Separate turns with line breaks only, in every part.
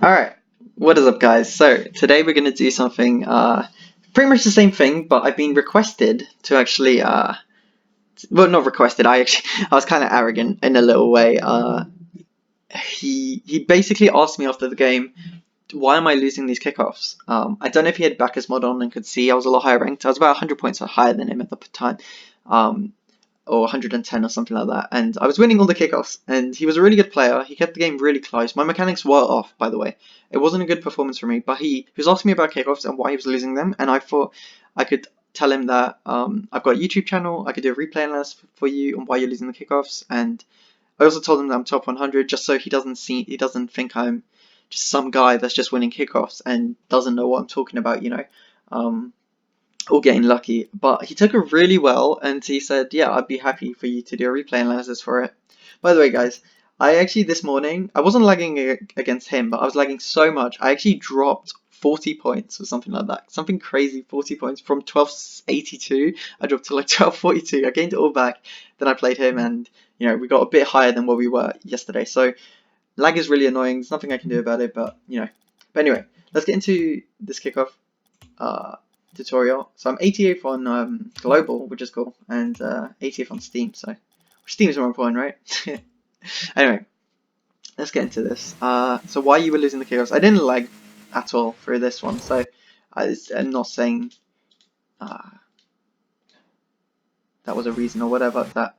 Alright, what is up guys? So today we're going to do something pretty much the same thing, but I've been requested to actually well, not requested, I was kind of arrogant in a little way. He basically asked me after the game, why am I losing these kickoffs? I don't know if he had backers mod on and could see I was a lot higher ranked. I was about 100 points higher than him at the time. Or 110 or something like that, and I was winning all the kickoffs, and he was a really good player. He kept the game really close. My mechanics were off, by the way. It wasn't a good performance for me, but he was asking me about kickoffs and why he was losing them, and I thought I could tell him that I've got a YouTube channel, I could do a replay analysis for you on why you're losing the kickoffs, and I also told him that I'm top 100 just so he doesn't think I'm just some guy that's just winning kickoffs and doesn't know what I'm talking about, or getting lucky. But he took it really well, and he said, yeah, I'd be happy for you to do a replay analysis for it. By the way, guys, I actually this morning, I wasn't lagging against him, but I was lagging so much, I actually dropped 40 points or something like that. Something crazy, 40 points from 1282, I dropped to like 1242. I gained it all back. Then I played him, and we got a bit higher than where we were yesterday. So lag is really annoying. There's nothing I can do about it, but But anyway, let's get into this kickoff tutorial. So I'm 88th on global, which is cool, and 80th on Steam. So Steam is more important, right? Anyway, let's get into this. So why you were losing the kickoffs? I didn't lag at all through this one, so I'm not saying that was a reason or whatever that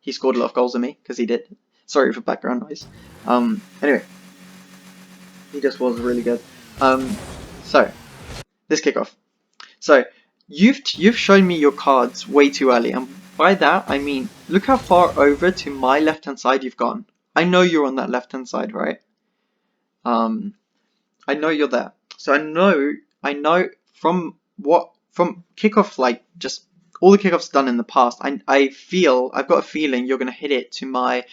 he scored a lot of goals on me, because he did. Sorry for background noise. Anyway, he just was really good. So this kickoff. So you've shown me your cards way too early, and by that I mean look how far over to my left hand side you've gone. I know you're on that left hand side, right? I know you're there. So I know from kickoff, like just all the kickoffs done in the past, I've got a feeling you're gonna hit it to my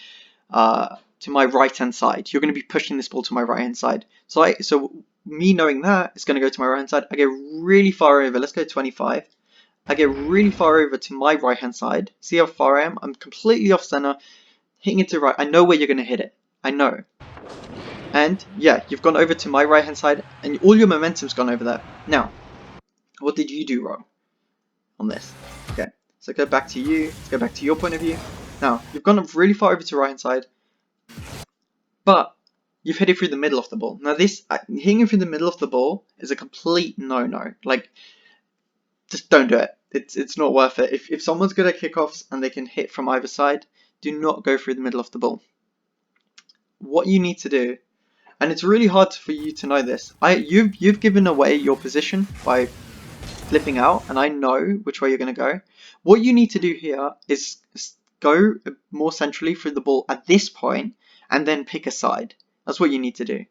right hand side. You're gonna be pushing this ball to my right hand side. So me knowing that it's gonna go to my right hand side, I get really far over. Let's go 25. I get really far over to my right hand side. See how far I am? I'm completely off center, hitting it to right. I know where you're gonna hit it. I know. And yeah, you've gone over to my right hand side, and all your momentum's gone over there. Now, what did you do wrong on this? Okay, so go back to you. Let's go back to your point of view. Now, you've gone really far over to right hand side, but you've hit it through the middle of the ball. Now, this hitting it through the middle of the ball is a complete no-no. Like, just don't do it. It's not worth it. If someone's good at kickoffs and they can hit from either side, do not go through the middle of the ball. What you need to do, and it's really hard for you to know this. You've given away your position by flipping out, and I know which way you're going to go. What you need to do here is go more centrally through the ball at this point, and then pick a side. That's what you need to do.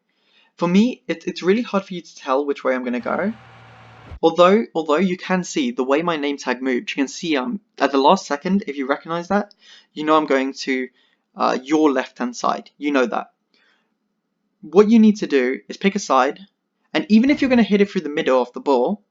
For me, it's really hard for you to tell which way I'm going to go. Although you can see the way my name tag moved, you can see at the last second, if you recognize that, you know I'm going to your left hand side. You know that. What you need to do is pick a side, and even if you're going to hit it through the middle of the ball,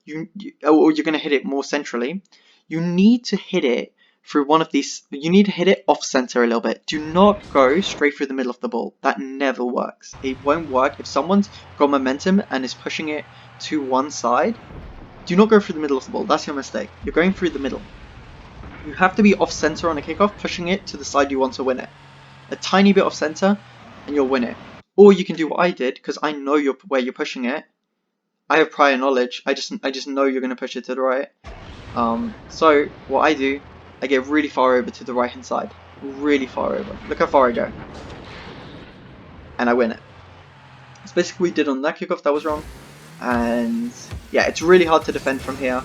or you're going to hit it more centrally, you need to hit it through one of these. You need to hit it off center a little bit. Do not go straight through the middle of the ball. That never works. It won't work if someone's got momentum and is pushing it to one side. Do not go through the middle of the ball. That's your mistake. You're going through the middle. You have to be off center on a kickoff, pushing it to the side you want to win it. A tiny bit off center, and you'll win it. Or you can do what I did, because I know where you're pushing it. I have prior knowledge. I just know you're going to push it to the right. So what I do, I get really far over to the right hand side. Really far over. Look how far I go. And I win it. That's basically what we did on that kickoff. That was wrong. And yeah, it's really hard to defend from here.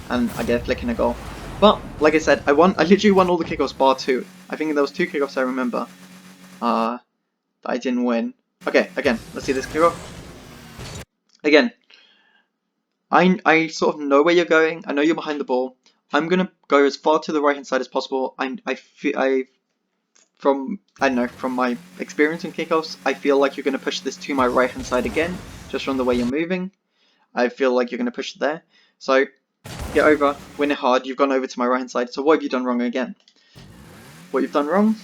And I get a flick and a goal. But like I said, I literally won all the kickoffs bar 2. I think there was 2 kickoffs I remember that I didn't win. Okay, again, let's see this kickoff. Again, I sort of know where you're going. I know you're behind the ball. I'm gonna go as far to the right hand side as possible. From my experience in kickoffs, I feel like you're gonna push this to my right hand side again, just from the way you're moving. I feel like you're gonna push it there. So get over, win it hard. You've gone over to my right hand side. So what have you done wrong again? What you've done wrong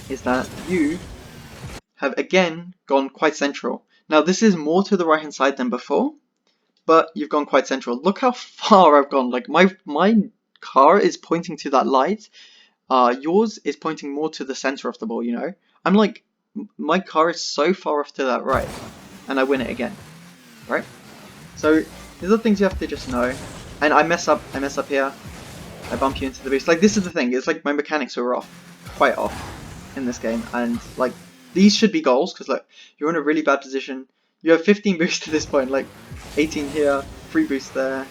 is that you have again gone quite central. Now this is more to the right hand side than before, but you've gone quite central. Look how far I've gone. Like my car is pointing to that light. Yours is pointing more to the center of the ball, you know? I'm like, my car is so far off to that right, and I win it again, right? So these are things you have to just know. And I mess up here. I bump you into the boost. Like, this is the thing, it's like my mechanics are off, quite off in this game, and like, these should be goals, because look, you're in a really bad position. You have 15 boosts to this point, like 18 here, 3 boosts there.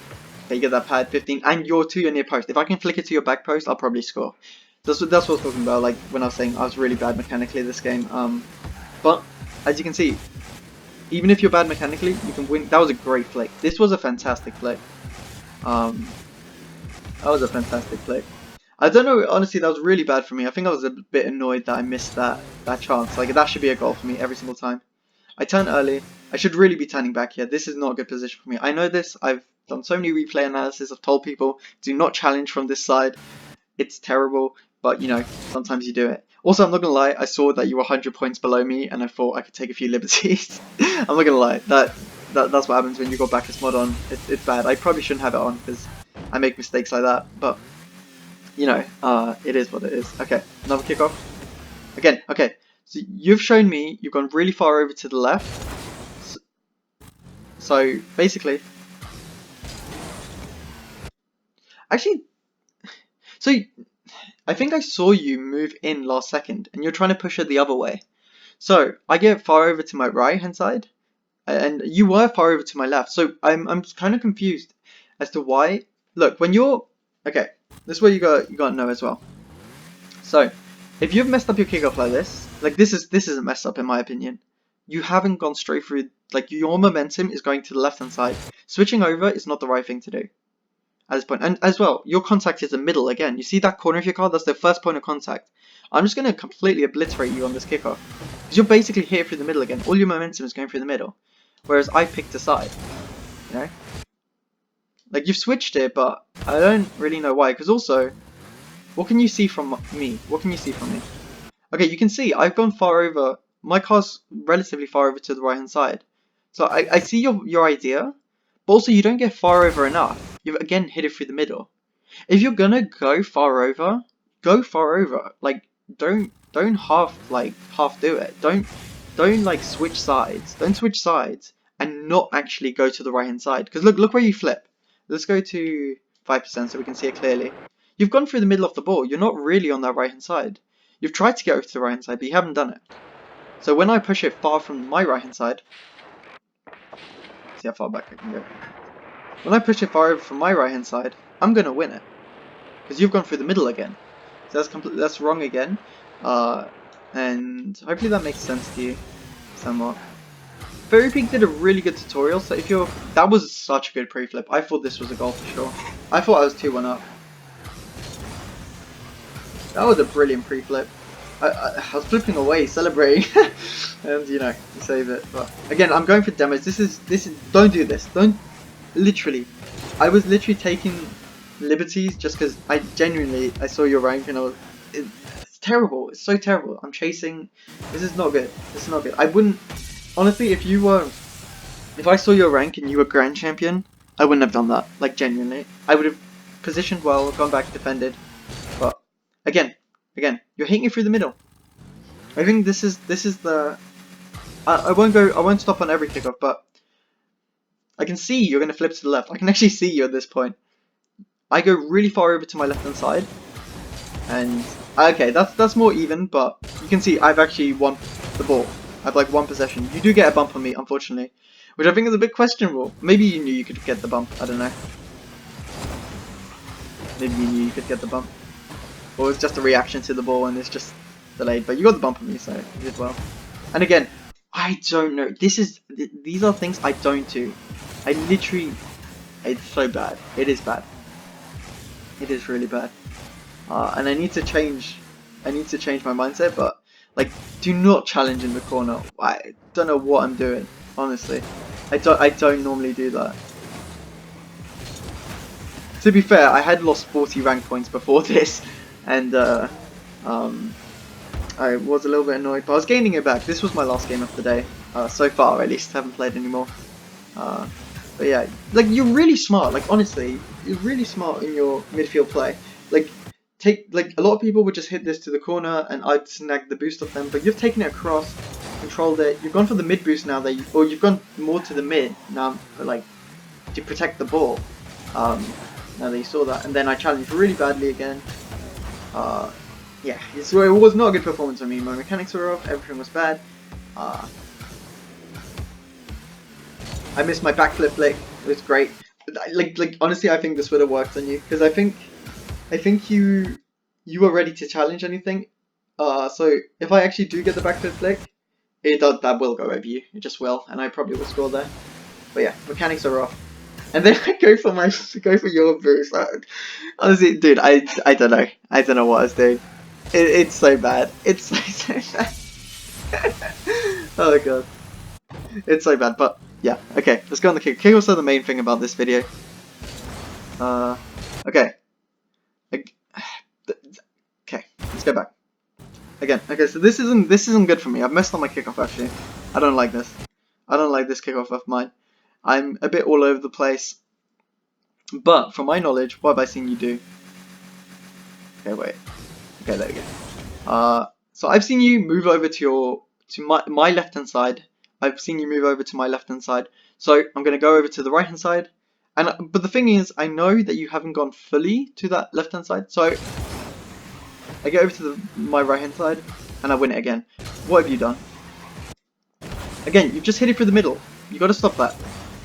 Okay, you get that pad, 15, and you're to your near post. If I can flick it to your back post, I'll probably score. That's what I was talking about, like when I was saying I was really bad mechanically this game. But as you can see, even if you're bad mechanically, you can win. That was a great flick. This was a fantastic flick. That was a fantastic flick. I don't know, honestly, that was really bad for me. I think I was a bit annoyed that I missed that chance. Like, that should be a goal for me every single time. I turn early. I should really be turning back here. This is not a good position for me. I know this. I've done so many replay analysis. I've told people, do not challenge from this side. It's terrible, but you know, sometimes you do it. Also, I'm not gonna lie, I saw that you were 100 points below me, and I thought I could take a few liberties. I'm not gonna lie, that's what happens when you got backlist mod on. It's bad. I probably shouldn't have it on, because I make mistakes like that, but you know, it is what it is. Okay, another kickoff. Again, okay, so you've shown me you've gone really far over to the left. So basically, actually, so I think I saw you move in last second, and you're trying to push it the other way. So I get far over to my right hand side, and you were far over to my left. So I'm kind of confused as to why. Look, when you're okay, this is what you got to know as well. So if you've messed up your kickoff like this is a mess up in my opinion. You haven't gone straight through. Like, your momentum is going to the left hand side. Switching over is not the right thing to do at this point. And as well, your contact is the middle again. You see that corner of your card? That's the first point of contact. I'm just going to completely obliterate you on this kickoff, because you're basically here through the middle again. All your momentum is going through the middle, whereas I picked a side, you know? Like, you've switched it, but I don't really know why, because also, what can you see from me? What can you see from me? Okay, you can see I've gone far over. My car's relatively far over to the right hand side. So I see your idea, but also you don't get far over enough. You've again hit it through the middle. If you're gonna go far over, go far over. Like, don't half do it. Don't like switch sides. Don't switch sides and not actually go to the right hand side. Because look where you flip. Let's go to 5% so we can see it clearly. You've gone through the middle of the ball. You're not really on that right hand side. You've tried to get over to the right hand side, but you haven't done it. So when I push it far from my right hand side, see how far back I can go. When I push it far over from my right hand side, I'm gonna win it, because you've gone through the middle again. So that's wrong again, and hopefully that makes sense to you somewhat. Fairy Peak did a really good tutorial, so that was such a good pre-flip. I thought this was a goal for sure. I thought I was 2-1 up. That was a brilliant pre-flip. I was flipping away, celebrating, and you know, you save it. But again, I'm going for demos. This is don't do this. Don't literally. I was literally taking liberties just because I saw your rank and it's terrible. It's so terrible. I'm chasing. This is not good. This is not good. I wouldn't honestly if I saw your rank and you were grand champion, I wouldn't have done that. Like, genuinely, I would have positioned well, gone back, defended. But again, you're hitting it through the middle. I think this is the. I won't stop on every kickoff, but I can see you're gonna flip to the left. I can actually see you at this point. I go really far over to my left hand side, and okay, that's more even. But you can see I've actually won the ball. I've like one possession. You do get a bump on me, unfortunately, which I think is a bit questionable. Maybe you knew you could get the bump. I don't know. Maybe you knew you could get the bump. Or it's just a reaction to the ball and it's just delayed. But you got the bump on me, so you did well. And again, I don't know. These are things I don't do. I literally, it's so bad. It is bad. It is really bad. And I need to change. I need to change my mindset. But like, do not challenge in the corner. I don't know what I'm doing. Honestly, I don't normally do that. To be fair, I had lost 40 rank points before this. And I was a little bit annoyed, but I was gaining it back. This was my last game of the day, so far at least. Haven't played anymore. But yeah, like you're really smart. Like honestly, you're really smart in your midfield play. Like a lot of people would just hit this to the corner and I'd snag the boost off them, but you've taken it across, controlled it. You've gone for the mid boost now or you've gone more to the mid now, like to protect the ball. Now that you saw that, and then I challenged really badly again. Yeah, it was not a good performance for me. My mechanics were off, everything was bad. I missed my backflip flick. It was great. Like honestly, I think this would have worked on you because I think you were ready to challenge anything. So if I actually do get the backflip flick, that will go over you. It just will, and I probably will score there. But yeah, mechanics are off. And then I go for your boost. Honestly, dude, I don't know. I don't know what I was doing. It's so bad. It's so bad. Oh god. It's so bad, but yeah. Okay, let's go on the kick. Kickoffs are the main thing about this video. Okay. Okay, let's go back. Again, okay, so this isn't good for me. I've messed up my kickoff actually. I don't like this. I don't like this kickoff of mine. I'm a bit all over the place. But from my knowledge, what have I seen you do? Okay, wait. Okay, there we go. So I've seen you move over to my left hand side. I've seen you move over to my left hand side. So I'm gonna go over to the right hand side. But the thing is, I know that you haven't gone fully to that left hand side. So I get over to my right hand side and I win it again. What have you done? Again, you've just hit it through the middle. You got to stop that.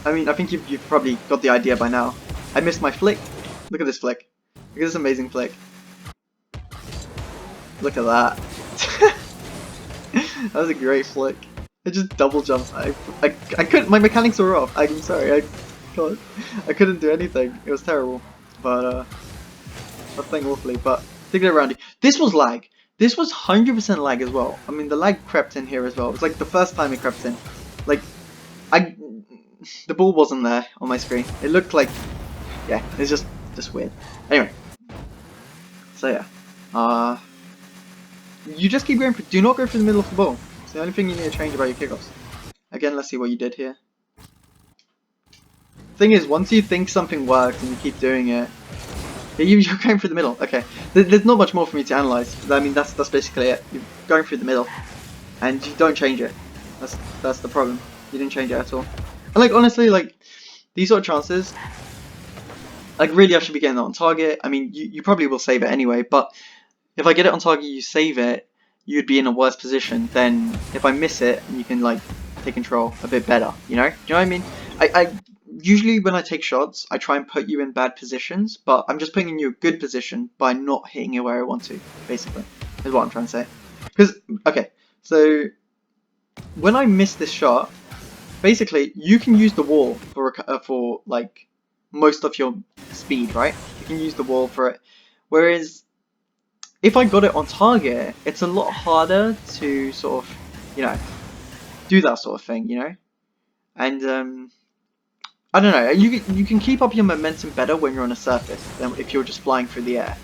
I mean, I think you've probably got the idea by now. I missed my flick. Look at this flick. Look at this amazing flick. Look at that. That was a great flick. It just double jumps. I couldn't. My mechanics were off. I'm sorry. I couldn't do anything. It was terrible. But I was playing awfully. But to get around you. This was lag. This was 100% lag as well. I mean, the lag crept in here as well. It was like the first time it crept in. Like, the ball wasn't there on my screen. It looked like, yeah, it's just weird. Anyway, so yeah, you just keep going for. Do not go for the middle of the ball. It's the only thing you need to change about your kickoffs. Again, let's see what you did here. Thing is, once you think something works and you keep doing it, you're going through the middle. Okay, there's not much more for me to analyze. I mean, that's basically it. You're going through the middle, and you don't change it. That's the problem. You didn't change it at all. And like honestly, like these sort of chances, like really, I should be getting that on target. I mean, you probably will save it anyway. But if I get it on target, you save it, you'd be in a worse position than if I miss it and you can like take control a bit better. You know? Do you know what I mean? I usually when I take shots, I try and put you in bad positions, but I'm just putting you in a good position by not hitting you where I want to. Basically, is what I'm trying to say. Because okay, so when I miss this shot, basically you can use the wall for like most of your speed, right? You can use the wall for it. Whereas if I got it on target, it's a lot harder to sort of, you know, do that sort of thing, you know. And I don't know. You can keep up your momentum better when you're on a surface than if you're just flying through the air.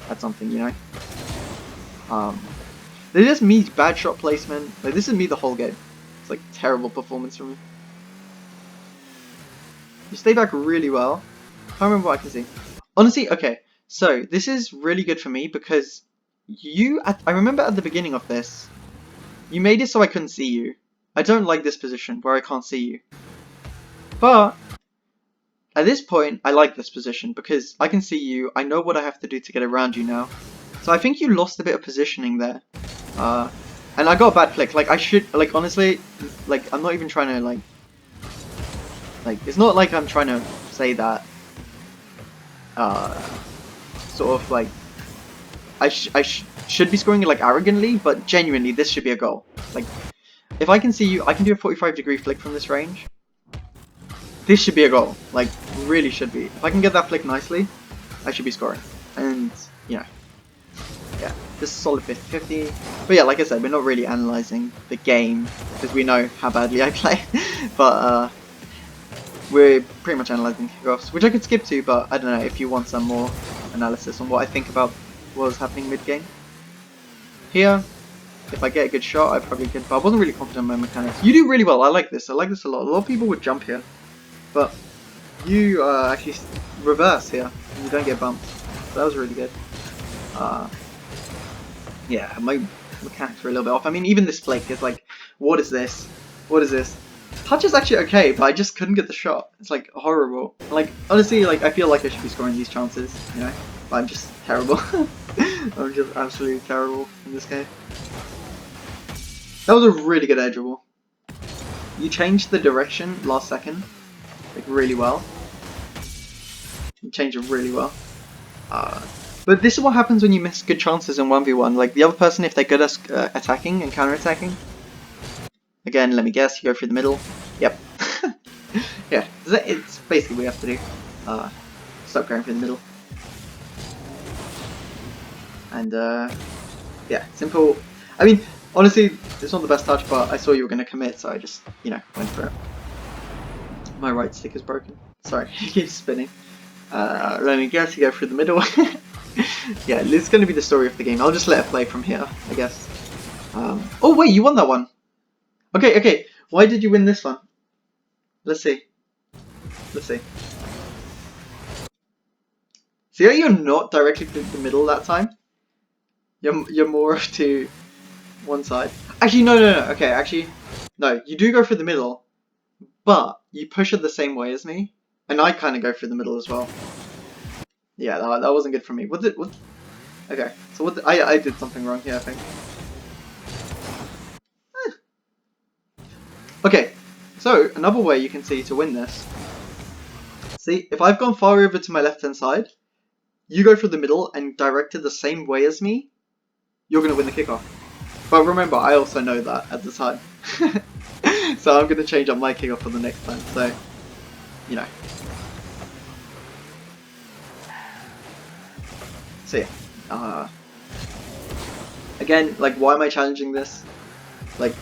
That's something, you know. There's just me bad shot placement. Like this is me the whole game. It's like terrible performance from me. You stay back really well. Can't remember what I can see. Honestly, okay. So this is really good for me because I remember at the beginning of this, you made it so I couldn't see you. I don't like this position where I can't see you. But at this point, I like this position because I can see you. I know what I have to do to get around you now. So I think you lost a bit of positioning there. And I got a bad flick. Like I should, like honestly, like I'm not even trying to like it's not like I'm trying to say that. Sort of like I should be scoring it like arrogantly, but genuinely this should be a goal. Like if I can see you, I can do a 45-degree flick from this range. This should be a goal. Like really should be. If I can get that flick nicely, I should be scoring. And you know, yeah, this is solid 50-50. But yeah, like I said, we're not really analysing the game because we know how badly I play. But we're pretty much analysing kickoffs, which I could skip to, but I don't know if you want some more analysis on what I think about what was happening mid-game. Here, if I get a good shot, I probably could. But I wasn't really confident in my mechanics. You do really well. I like this. I like this a lot. A lot of people would jump here, but you actually reverse here. And you don't get bumped. So that was really good. Yeah, my mechanics were a little bit off. I mean, even this flake is like, what is this? What is this? Touch is actually okay, but I just couldn't get the shot. It's like horrible. Like, honestly, like I feel like I should be scoring these chances, you know? But I'm just terrible. I'm just absolutely terrible in this game. That was a really good edge roll. You changed the direction last second, like really well. You changed it really well. But this is what happens when you miss good chances in 1v1. Like the other person, if they're good at attacking and counter-attacking. Again, let me guess, you go through the middle. Yep. Yeah, it's basically what you have to do. Stop going through the middle. And yeah, simple. I mean, honestly, it's not the best touch, but I saw you were going to commit, so I just, you know, went for it. My right stick is broken. Sorry, it keeps spinning. Let me guess, you go through the middle. Yeah, this is going to be the story of the game. I'll just let it play from here, I guess. Oh wait, you won that one. Okay. Why did you win this one? Let's see. Let's see. See how you're not directly through the middle that time? You're more to one side. Actually, no. Okay, actually, no. You do go through the middle, but you push it the same way as me, and I kind of go through the middle as well. Yeah, that wasn't good for me. What? Okay, so I did something wrong here, I think. Okay, so another way you can see to win this. See, if I've gone far over to my left-hand side, you go through the middle and direct it the same way as me, you're going to win the kickoff. But remember, I also know that at the time. So I'm going to change up my kickoff for the next time, so, you know. So yeah, again, like, why am I challenging this? Like,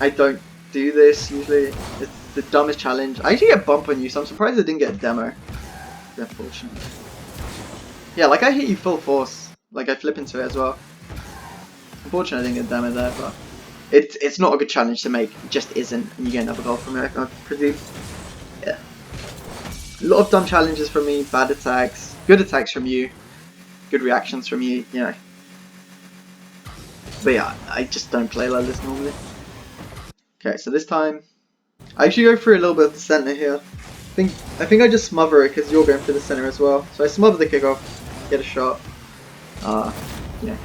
I don't do this usually. It's the dumbest challenge. I actually get a bump on you, so I'm surprised I didn't get a demo. It's unfortunate. Yeah, like I hit you full force. Like I flip into it as well. Unfortunately, I didn't get a demo there, but it's not a good challenge to make. It just isn't, and you get another goal from it, I presume. Yeah. A lot of dumb challenges from me, bad attacks, good attacks from you, good reactions from you, you know. But yeah, I just don't play like this normally. Okay, so this time, I actually go through a little bit of the center here. I think I just smother it because you're going for the center as well. So I smother the kickoff, get a shot. Yeah.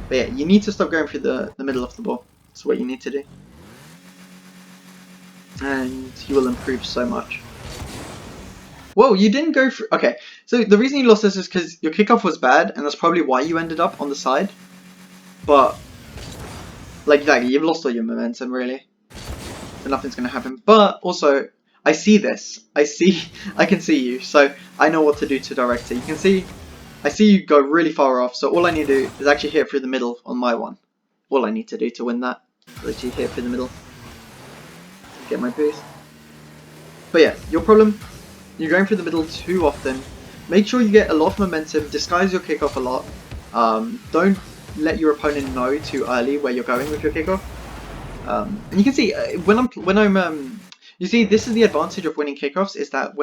But yeah, you need to stop going through the middle of the ball. That's what you need to do. And you will improve so much. Whoa, you didn't go through... Okay, so the reason you lost this is because your kickoff was bad, and that's probably why you ended up on the side. But, like, exactly, you've lost all your momentum, really. So nothing's going to happen. But, also, I see this. I can see you, so I know what to do to direct it. You can see, I see you go really far off, so all I need to do is actually hit through the middle on my one. All I need to do to win that is actually hit through the middle. Get my boost. But yeah, your problem, you're going through the middle too often. Make sure you get a lot of momentum, disguise your kickoff a lot. Don't let your opponent know too early where you're going with your kickoff. And you can see you see, this is the advantage of winning kickoffs, is that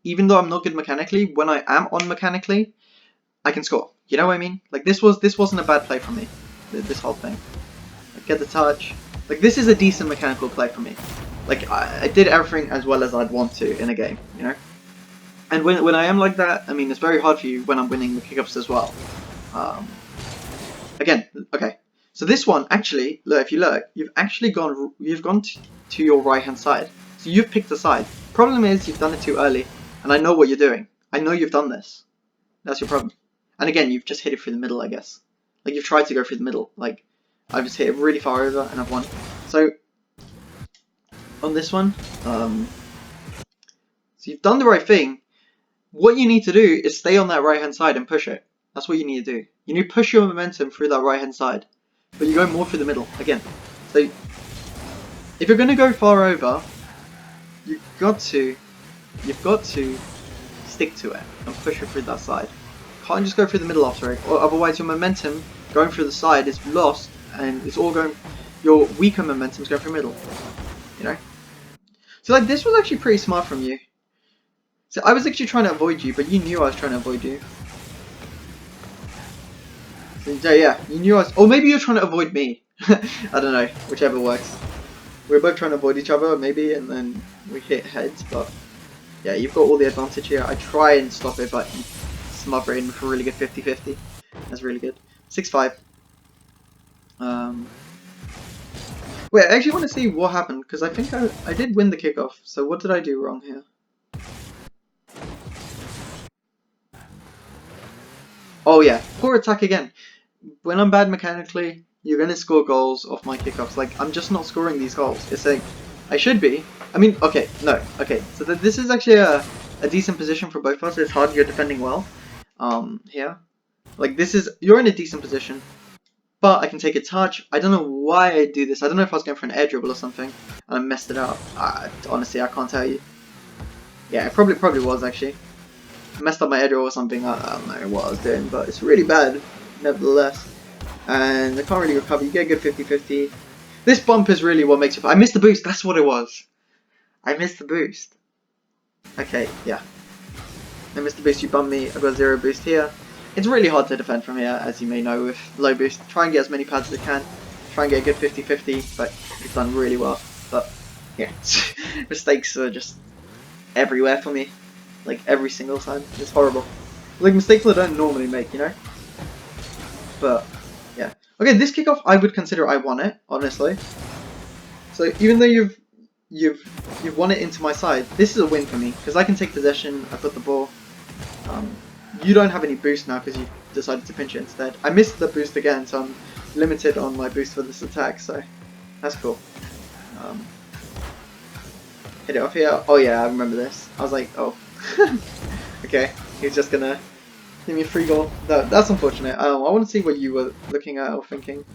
even though I'm not good mechanically, when I am on mechanically, I can score. You know what I mean? Like this wasn't a bad play for me. This whole thing. Like, get the touch. Like this is a decent mechanical play for me. Like I did everything as well as I'd want to in a game, you know. And when I am like that, I mean, it's very hard for you when I'm winning the kickoffs as well. Again, okay. So this one, actually, look, if you look, you've gone to your right hand side. So you've picked a side. Problem is, you've done it too early, and I know what you're doing. I know you've done this. That's your problem. And again, you've just hit it through the middle, I guess. Like, you've tried to go through the middle. Like, I've just hit it really far over, and I've won. So, on this one, so you've done the right thing. What you need to do is stay on that right hand side and push it. That's what you need to do. You need to push your momentum through that right hand side. But you go more through the middle, again. So, if you're going to go far over, you've got to stick to it and push it through that side. Can't just go through the middle after it, or otherwise your momentum going through the side is lost, and it's all going. Your weaker momentum's going through middle. You know. So like this was actually pretty smart from you. So I was actually trying to avoid you, but you knew I was trying to avoid you. So yeah, you knew I was. Or maybe you're trying to avoid me. I don't know, whichever works. We're both trying to avoid each other, maybe, and then we hit heads, but yeah, you've got all the advantage here. I try and stop it, but you smother it in for a really good 50-50. That's really good. 6-5. Wait, I actually want to see what happened, because I think I did win the kickoff, so what did I do wrong here? Oh yeah, poor attack again. When I'm bad mechanically, you're going to score goals off my kickoffs. Like, I'm just not scoring these goals. It's like, I should be. I mean, okay, no, okay. So this is actually a decent position for both of us. It's hard, you're defending well. Here. Like, this is, you're in a decent position. But I can take a touch. I don't know why I do this. I don't know if I was going for an air dribble or something. And I messed it up. Honestly, I can't tell you. Yeah, it probably was, actually. I messed up my air dribble or something. I don't know what I was doing, but it's really bad, nevertheless. And I can't really recover. You get a good 50-50. This bump is really what makes it. I missed the boost. That's what it was. I missed the boost. Okay, yeah. I missed the boost. You bumped me. I got 0 boost here. It's really hard to defend from here, as you may know, with low boost. Try and get as many pads as I can. Try and get a good 50-50, but it's done really well. But yeah, mistakes are just everywhere for me. Like every single time. It's horrible. Like mistakes that I don't normally make, you know? But yeah. Okay, this kickoff I would consider I won it, honestly. So even though you've won it into my side, this is a win for me because I can take possession. I put the ball. You don't have any boost now because you decided to pinch it instead. I missed the boost again, so I'm limited on my boost for this attack. So that's cool. Hit it off here. Oh yeah, I remember this. I was like, oh, okay. He's just gonna give me a free goal. That's unfortunate. I want to see what you were looking at or thinking.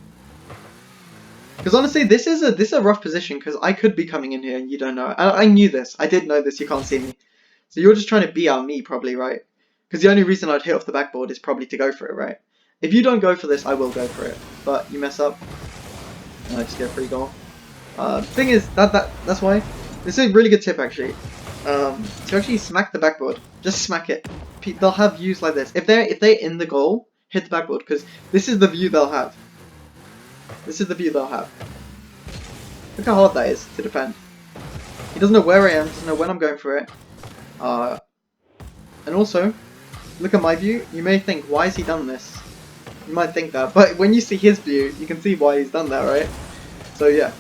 Because honestly, this is a rough position because I could be coming in here and you don't know. I knew this. I did know this. You can't see me. So you're just trying to BR me probably, right? Because the only reason I'd hit off the backboard is probably to go for it, right? If you don't go for this, I will go for it. But you mess up, and I just get a free goal. Thing is, that's why. This is a really good tip actually. To actually smack the backboard. Just smack it. They'll have views like this. If they're in the goal, hit the backboard because this is the view they'll have. This is the view they'll have. Look how hard that is to defend. He doesn't know where I am, doesn't know when I'm going for it. And also, look at my view. You may think, why has he done this? You might think that, but when you see his view, you can see why he's done that, right? So yeah,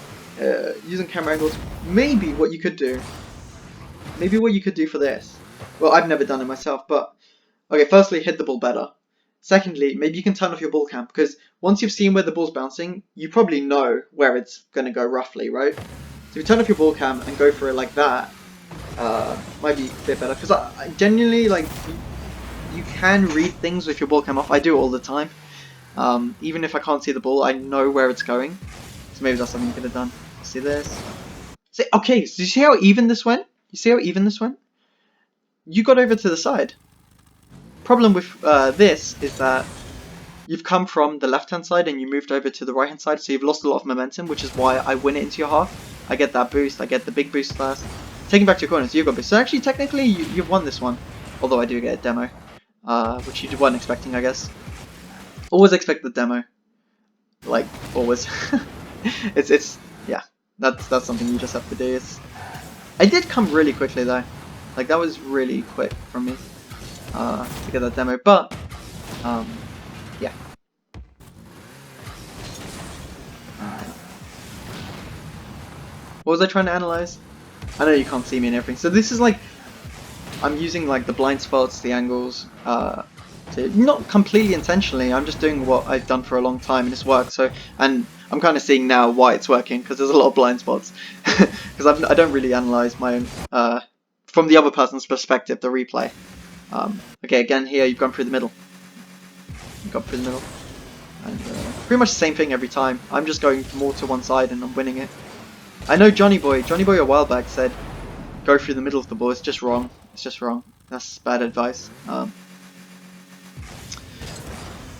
using camera angles, maybe what you could do. Maybe what you could do for this. Well, I've never done it myself, but okay. Firstly, hit the ball better. Secondly, maybe you can turn off your ball cam because once you've seen where the ball's bouncing, you probably know where it's going to go roughly, right? So if you turn off your ball cam and go for it like that, might be a bit better because I genuinely like you can read things with your ball cam off. I do it all the time. Even if I can't see the ball, I know where it's going. So maybe that's something you could have done. See this? See, okay, so you see how even this went? You see how even this went? You got over to the side. Problem with this is that you've come from the left hand side and you moved over to the right hand side, so you've lost a lot of momentum, which is why I win it into your half. I get that boost, I get the big boost first. Taking back to your corners, you've got boost. So actually, technically, you've won this one. Although I do get a demo, which you weren't expecting, I guess. Always expect the demo. Like, always. it's yeah, that's something you just have to do. I did come really quickly though. Like, that was really quick from me to get that demo, but yeah. What was I trying to analyze? I know you can't see me and everything. So this is like, I'm using like the blind spots, the angles, not completely intentionally. I'm just doing what I've done for a long time and it's worked. So, and I'm kind of seeing now why it's working because there's a lot of blind spots. Because I don't really analyze my own, from the other person's perspective, the replay. Okay, again here you've gone through the middle. You've gone through the middle. And pretty much the same thing every time. I'm just going more to one side and I'm winning it. I know Johnny Boy a while back said, go through the middle of the ball. It's just wrong. It's just wrong. That's bad advice.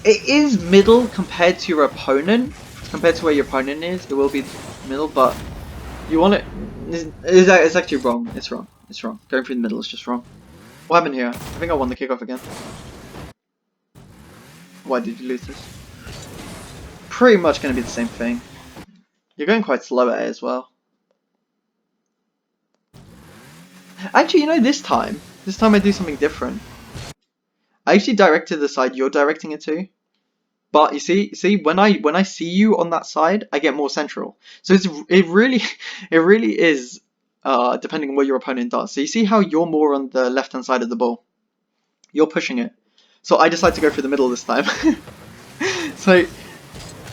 It is middle compared to your opponent. Compared to where your opponent is, it will be middle, but you want it. It's actually wrong. It's wrong. It's wrong. Going through the middle is just wrong. What happened here? I think I won the kickoff again. Why did you lose this? Pretty much going to be the same thing. You're going quite slow at it as well. Actually, you know, this time I do something different. I actually directed the side you're directing it to. But you see, when I see you on that side, I get more central. So it really is depending on what your opponent does. So you see how you're more on the left hand side of the ball. You're pushing it. So I decide to go for the middle this time. So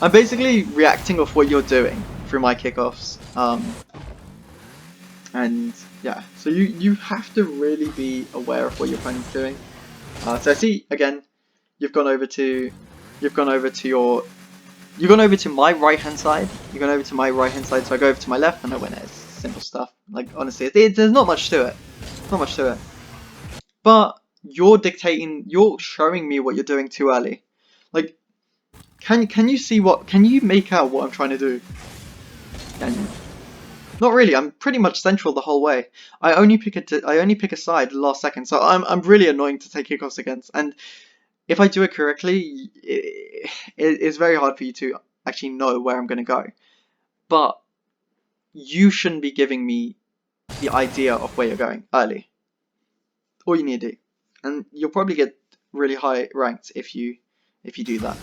I'm basically reacting off what you're doing through my kickoffs. And yeah, so you have to really be aware of what your opponent's doing. So I see again, you've gone over to my right hand side. You've gone over to my right hand side, so I go over to my left and I win it. It's simple stuff. Like honestly, there's not much to it. Not much to it. But you're showing me what you're doing too early. Like, can you see what? Can you make out what I'm trying to do? Can you? Not really. I'm pretty much central the whole way. I only pick a side the last second, so I'm really annoying to take kickoffs against. And if I do it correctly, it's very hard for you to actually know where I'm going to go. But you shouldn't be giving me the idea of where you're going early. All you need to do, and you'll probably get really high ranked if you do that.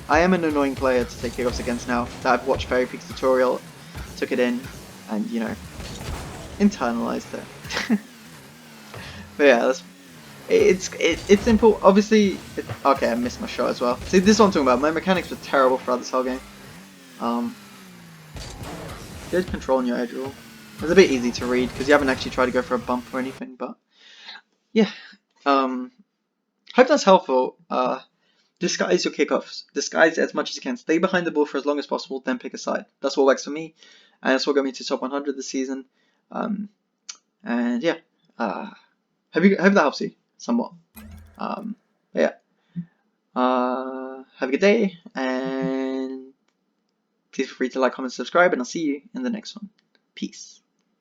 I am an annoying player to take kickoffs against now that I've watched Fairy Peak's tutorial, took it in, and you know, internalized it. But yeah, it's simple. Obviously, okay, I missed my shot as well. See, this is what I'm talking about. My mechanics were terrible throughout this whole game. Good control on your edge rule. It's a bit easy to read because you haven't actually tried to go for a bump or anything. But yeah, hope that's helpful. Disguise your kickoffs. Disguise it as much as you can. Stay behind the ball for as long as possible, then pick a side. That's what works for me, and that's what got me to top 100 this season. And yeah, hope that helps you somewhat. Yeah. Have a good day, and please feel free to like, comment, subscribe, and I'll see you in the next one. Peace.